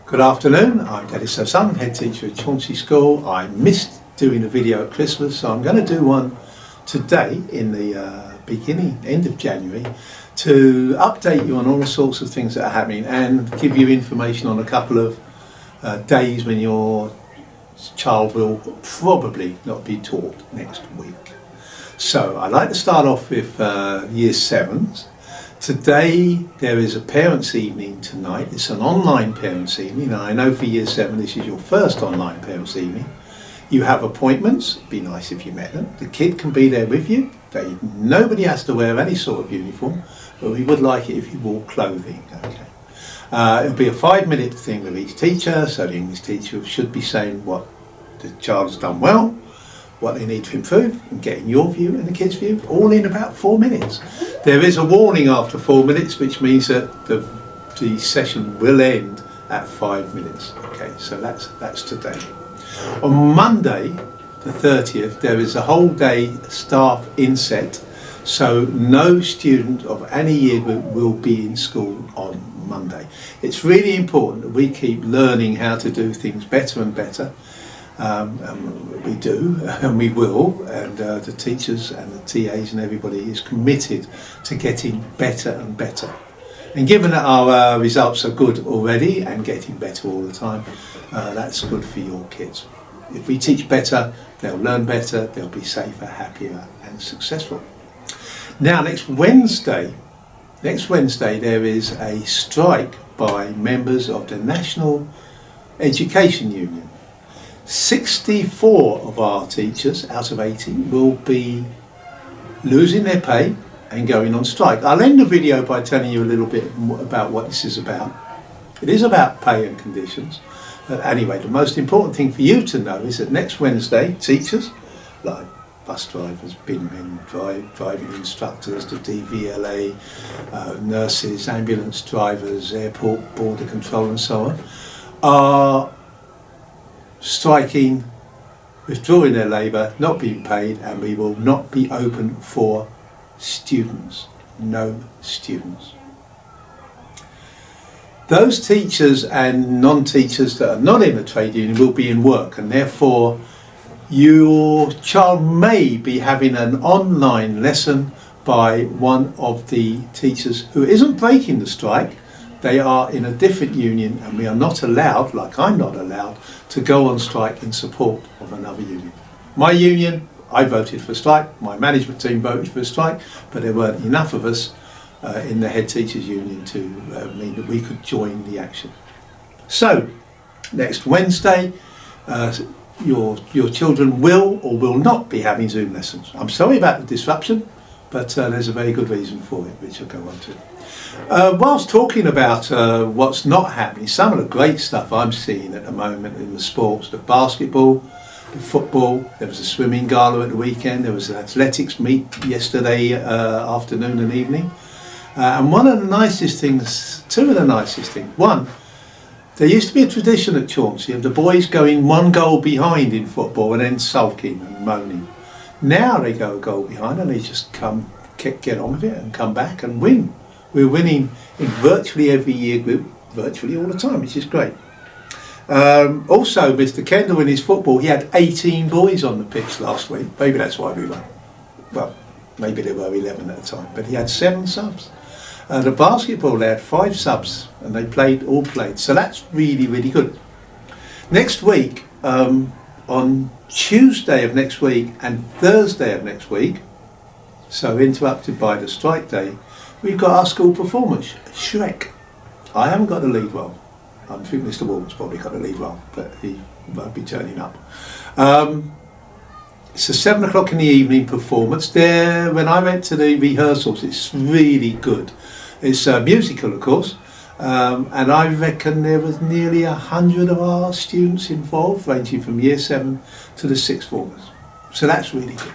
Good afternoon, I'm Daddy Son, head teacher at Chauncy School. I missed doing a video at Christmas, so I'm going to do one today in the end of January to update you on all sorts of things that are happening and give you information on a couple of days when your child will probably not be taught next week. So I'd like to start off with Year 7s. Today there is a parents' evening tonight. It's an online parents' evening. Now, I know for Year 7 this is your first online parents' evening. You have appointments. It'd be nice if you met them. The kid can be there with you. Nobody has to wear any sort of uniform, but we would like it if you wore clothing. Okay. It'll be a 5-minute thing with each teacher, so the English teacher should be saying what the child has done well, what they need to improve, and getting your view and the kids' view, all in about 4 minutes. There is a warning after 4 minutes, which means that the session will end at 5 minutes. Okay, so that's today. On Monday, the 30th, there is a whole day staff inset, so no student of any year group will be in school on Monday. It's really important that we keep learning how to do things better and better. We do, and we will, and the teachers and the TAs and everybody is committed to getting better and better. And given that our results are good already and getting better all the time, that's good for your kids. If we teach better, they'll learn better, they'll be safer, happier and successful. Now next Wednesday there is a strike by members of the National Education Union. 64 of our teachers out of 80 will be losing their pay and going on strike. I'll end the video by telling you a little bit about what this is about. It is about pay and conditions. But anyway, the most important thing for you to know is that next Wednesday, teachers like bus drivers, binmen, driving instructors, the DVLA, nurses, ambulance drivers, airport border control and so on, are striking, withdrawing their labour, not being paid, and we will not be open for students. No students. Those teachers and non-teachers that are not in the trade union will be in work, and therefore your child may be having an online lesson by one of the teachers who isn't breaking the strike. They are in a different union, and we are not allowed, like I'm not allowed, to go on strike in support of another union. My union, I voted for a strike, my management team voted for a strike, but there weren't enough of us in the head teachers union to mean that we could join the action. So, next Wednesday, your children will or will not be having Zoom lessons. I'm sorry about the disruption, but there's a very good reason for it, which I'll go on to. Whilst talking about what's not happening, some of the great stuff I'm seeing at the moment in the sports, the basketball, the football, there was a swimming gala at the weekend, there was an athletics meet yesterday afternoon and evening. And one of the nicest things, two of the nicest things, one, there used to be a tradition at Chauncy of the boys going one goal behind in football and then sulking and moaning. Now they go a goal behind and they just get on with it and come back and win. We're winning in virtually every year group, virtually all the time, which is great. Also, Mr. Kendall in his football, he had 18 boys on the pitch last week. Maybe that's why we won. Well, maybe there were 11 at the time, but he had 7 subs. The basketball, they had 5 subs, and they all played. So that's really, really good. Next week, on Tuesday of next week and Thursday of next week, so interrupted by the strike day, we've got our school performance, Shrek. I haven't got the lead role. I think Mr. Walton's probably got the lead role, but he won't be turning up. It's a 7 o'clock in the evening performance. There, when I went to the rehearsals, it's really good. It's musical, of course, and I reckon there was nearly 100 of our students involved, ranging from Year 7 to the 6th formers. So that's really good.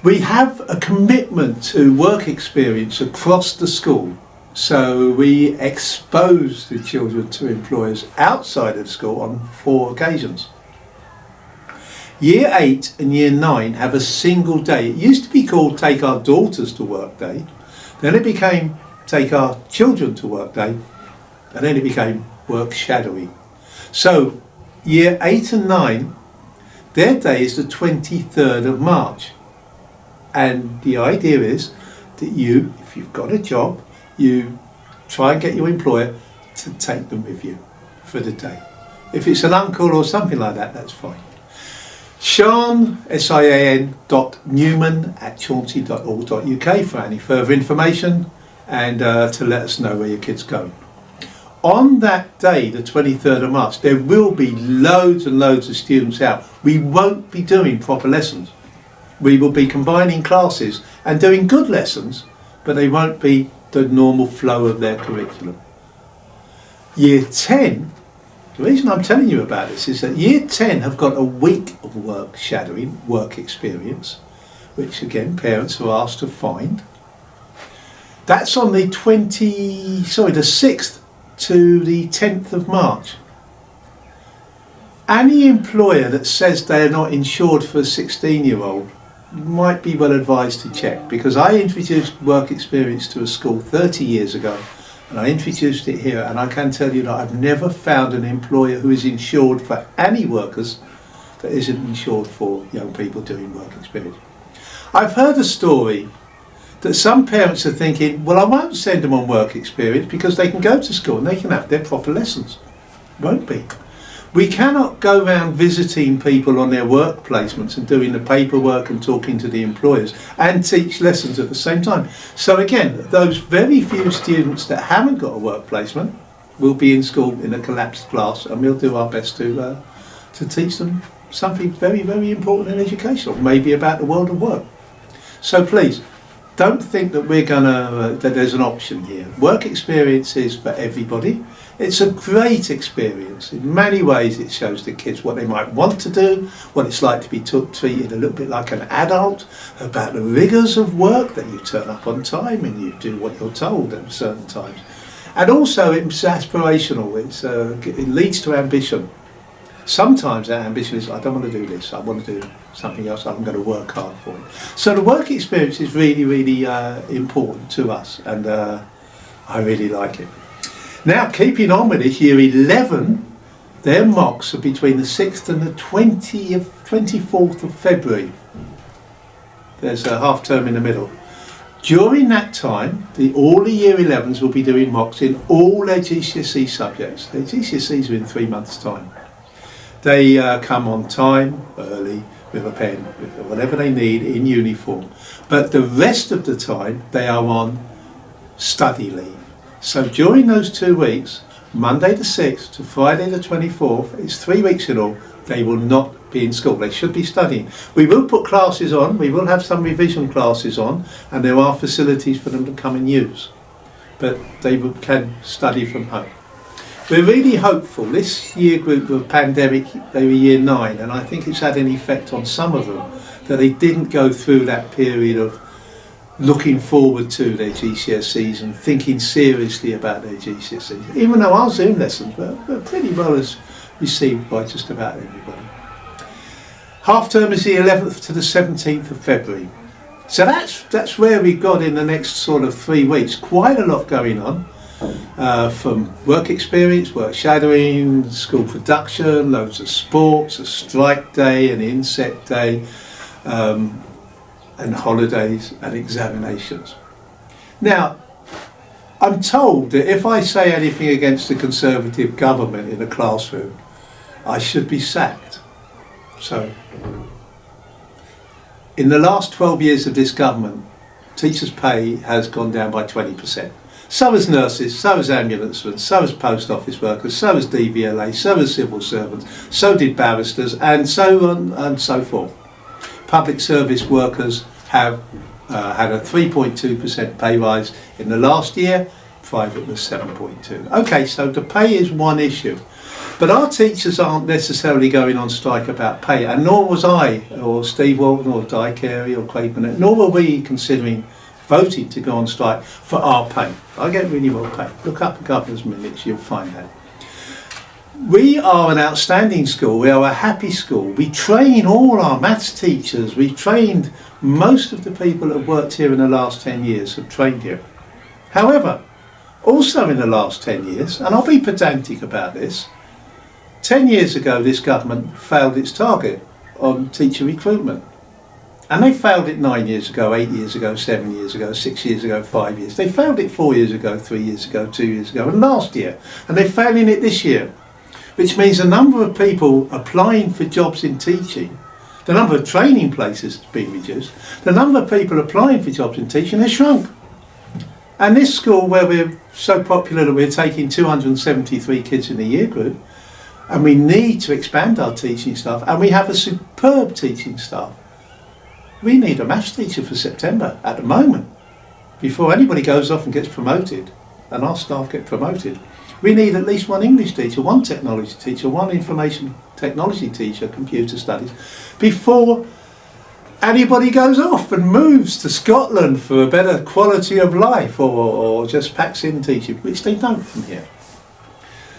We have a commitment to work experience across the school, so we expose the children to employers outside of school on 4 occasions. Year 8 and Year 9 have a single day. It used to be called Take Our Daughters to Work Day, then it became Take Our Children to Work Day, and then it became work shadowing. So year 8 and 9, their day is the 23rd of March. And the idea is that you, if you've got a job, you try and get your employer to take them with you for the day. If it's an uncle or something like that, that's fine. Sian, sian.newman@chauncy.org.uk for any further information and to let us know where your kid's going. On that day, the 23rd of March, there will be loads and loads of students out. We won't be doing proper lessons. We will be combining classes and doing good lessons, but they won't be the normal flow of their curriculum. Year 10, the reason I'm telling you about this is that Year 10 have got a week of work shadowing, work experience, which again parents are asked to find. That's on the 6th to the 10th of March. Any employer that says they are not insured for a 16-year-old might be well advised to check, because I introduced work experience to a school 30 years ago and I introduced it here, and I can tell you that I've never found an employer who is insured for any workers that isn't insured for young people doing work experience. I've heard a story that some parents are thinking, well, I won't send them on work experience because they can go to school and they can have their proper lessons. Won't be. We cannot go around visiting people on their work placements and doing the paperwork and talking to the employers and teach lessons at the same time. So again, those very few students that haven't got a work placement will be in school in a collapsed class, and we'll do our best to teach them something very, very important in education, or maybe about the world of work. So please, don't think that we're that there's an option here. Work experience is for everybody. It's a great experience. In many ways it shows the kids what they might want to do, what it's like to be treated a little bit like an adult, about the rigours of work, that you turn up on time and you do what you're told at certain times. And also it's aspirational, it leads to ambition. Sometimes that ambition is, I don't want to do this, I want to do something else, I'm going to work hard for it. So the work experience is really, really important to us, and I really like it. Now, keeping on with this, Year 11, their mocks are between the 6th and the 24th of February. There's a half term in the middle. During that time, all the Year 11s will be doing mocks in all their GCSE subjects. Their GCSEs are in 3 months' time. They come on time, early, with a pen, with whatever they need, in uniform. But the rest of the time, they are on study leave. So during those 2 weeks, Monday the 6th to Friday the 24th, it's 3 weeks in all, they will not be in school. They should be studying. We will put classes on, we will have some revision classes on, and there are facilities for them to come and use. But they can study from home. We're really hopeful. This year group of pandemic, they were Year 9, and I think it's had an effect on some of them, that they didn't go through that period of looking forward to their GCSEs and thinking seriously about their GCSEs, even though our Zoom lessons were pretty well received by just about everybody. Half term is the 11th to the 17th of February. So that's where we got in the next sort of 3 weeks. Quite a lot going on, from work experience, work shadowing, school production, loads of sports, a strike day, an inset day, and holidays and examinations. Now, I'm told that if I say anything against the Conservative government in a classroom, I should be sacked. So, in the last 12 years of this government, teachers' pay has gone down by 20%. So has nurses, so has ambulancemen, so has post office workers, so has DVLA, so has civil servants, so did barristers, and so on and so forth. Public service workers have had a 3.2% pay rise in the last year, private was 7.2. Okay, so the pay is one issue. But our teachers aren't necessarily going on strike about pay, and nor was I, or Steve Walton, or Di Carey, or Craig Burnett, nor were we considering voting to go on strike for our pay. I get really well paid. Look up the governor's minutes, you'll find that. We are an outstanding school, we are a happy school. We train all our maths teachers, we've trained most of the people that have worked here in the last 10 years have trained here. However, Also in the last 10 years, and I'll be pedantic about this, 10 years ago this government failed its target on teacher recruitment. And they failed it 9 years ago, 8 years ago, 7 years ago, 6 years ago, 5 years. They failed it 4 years ago, 3 years ago, 2 years ago, and last year. And they're failing it this year. Which means the number of people applying for jobs in teaching, the number of training places has been reduced, the number of people applying for jobs in teaching has shrunk. And this school, where we're so popular that we're taking 273 kids in the year group, and we need to expand our teaching staff, and we have a superb teaching staff. We need a maths teacher for September at the moment, before anybody goes off and gets promoted, and our staff get promoted. We need at least one English teacher, one technology teacher, one information technology teacher, computer studies, before anybody goes off and moves to Scotland for a better quality of life, or just packs in teaching, which they don't from here.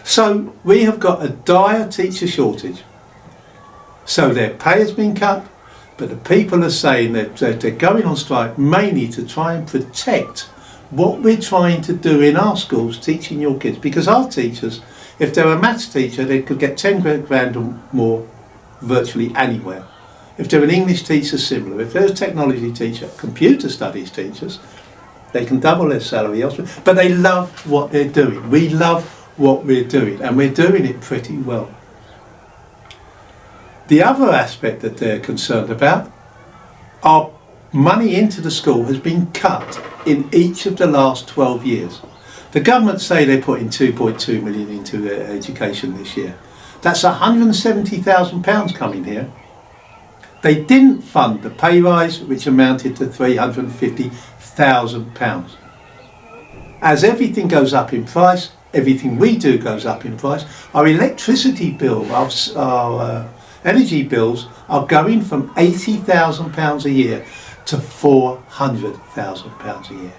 So we have got a dire teacher shortage. So their pay has been cut, but the people are saying that they're going on strike mainly to try and protect what we're trying to do in our schools, teaching your kids. Because our teachers, if they're a maths teacher, they could get 10 grand or more virtually anywhere. If they're an English teacher, similar. If they're a technology teacher, computer studies teachers, they can double their salary elsewhere. But they love what they're doing. We love what we're doing, and we're doing it pretty well. The other aspect that they're concerned about, our money into the school has been cut in each of the last 12 years. The government say they're putting 2.2 million into their education this year. That's £170,000 coming here. They didn't fund the pay rise, which amounted to £350,000. As everything goes up in price, everything we do goes up in price. Our electricity bill, our energy bills are going from £80,000 a year to £400,000 a year.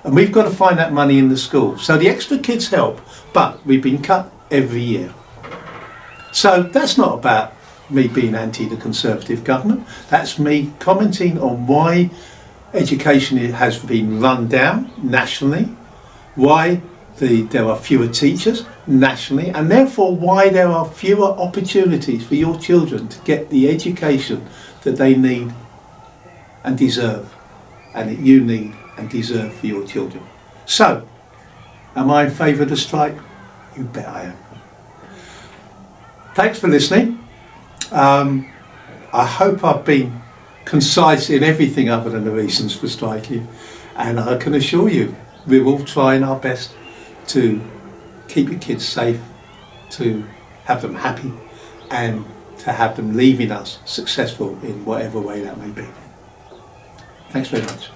And we've got to find that money in the school. So the extra kids help, but we've been cut every year. So that's not about me being anti the Conservative government. That's me commenting on why education has been run down nationally, why there are fewer teachers nationally, and therefore why there are fewer opportunities for your children to get the education that they need and deserve, and that you need and deserve for your children. So, am I in favour of the strike? You bet I am. Thanks for listening. I hope I've been concise in everything other than the reasons for striking, and I can assure you we're all trying our best to keep your kids safe, to have them happy, and to have them leaving us successful in whatever way that may be. Thanks very much.